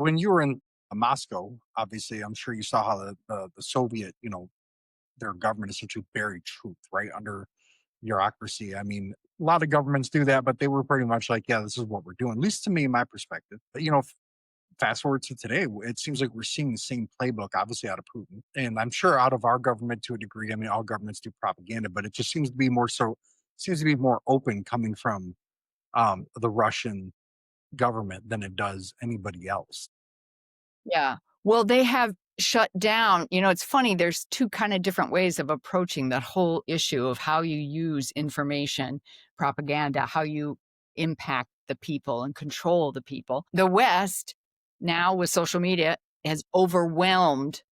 when you were in Moscow, obviously, I'm sure you saw how the Soviet, their government essentially buried truth right under bureaucracy. I mean, a lot of governments do that, but they were pretty much like, yeah, this is what we're doing. At least to me, my perspective. But, fast forward to today, it seems like we're seeing the same playbook, obviously out of Putin, and I'm sure out of our government to a degree. I mean, all governments do propaganda, but it just seems to be more so. Seems to be more open coming from the Russian government than it does anybody else. Yeah. Well, they have shut down, it's funny, there's two kind of different ways of approaching that whole issue of how you use information, propaganda, how you impact the people and control the people. The West, now with social media, has overwhelmed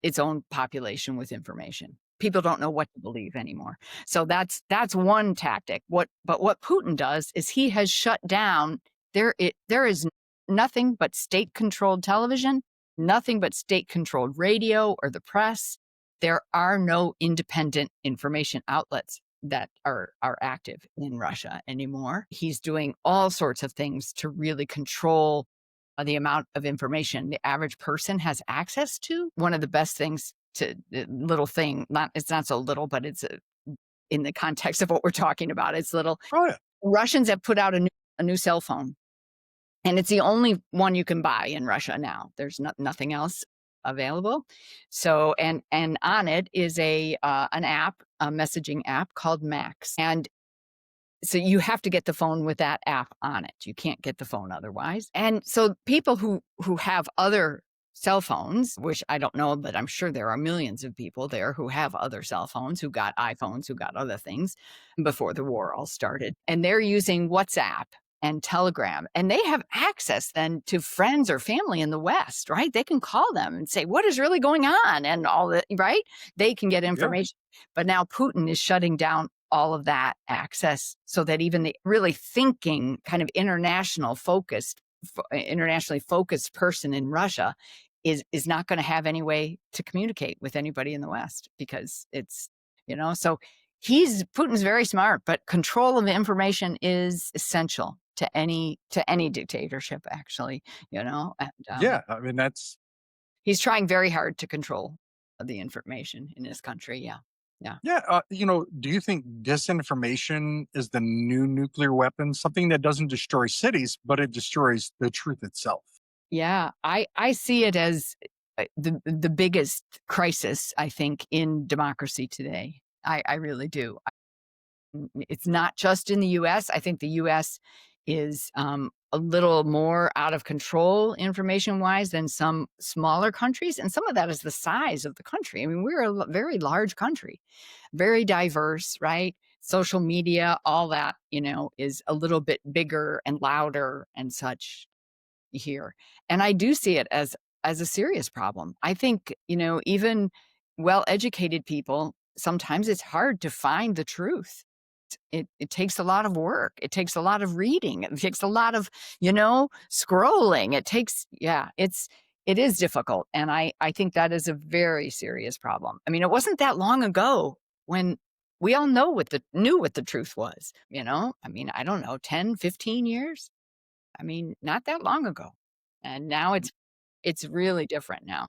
its own population with information. People don't know what to believe anymore. So that's one tactic. What Putin does is he has shut down there is nothing but state-controlled television, nothing but state-controlled radio or the press. There are no independent information outlets that are active in Russia anymore. He's doing all sorts of things to really control the amount of information the average person has access to. One of the best things to little thing, not it's not so little, but in the context of what we're talking about, it's little. Oh yeah, Russians have put out a new cell phone, and it's the only one you can buy in Russia now. There's nothing else available. So, and on it is an app, a messaging app called Max. And so you have to get the phone with that app on it. You can't get the phone otherwise. And so people who have other cell phones, which I don't know, but I'm sure there are millions of people there who have other cell phones, who got iPhones, who got other things before the war all started. And they're using WhatsApp and Telegram, and they have access then to friends or family in the West, right? They can call them and say, what is really going on? And all that, right? They can get yeah. information. But now Putin is shutting down all of that access so that even the really thinking kind of internationally focused person in Russia is not going to have any way to communicate with anybody in the West because so Putin's very smart, but control of information is essential to any dictatorship, actually, and Yeah, I mean that's he's trying very hard to control the information in his country. Yeah. Yeah. yeah. Do you think disinformation is the new nuclear weapon? Something that doesn't destroy cities, but it destroys the truth itself. Yeah, I see it as the biggest crisis, I think, in democracy today. I really do. It's not just in the U.S. I think the U.S. is a little more out of control information-wise than some smaller countries, and some of that is the size of the country. I mean, we're a very large country, very diverse, right? Social media, all that, is a little bit bigger and louder and such here. And I do see it as a serious problem. I think, even well-educated people, sometimes it's hard to find the truth. It takes a lot of work. It takes a lot of reading. It takes a lot of, scrolling. It is difficult. And I think that is a very serious problem. I mean, it wasn't that long ago when we all knew what the truth was, I mean, I don't know, 10, 15 years. I mean, not that long ago. And now it's really different now.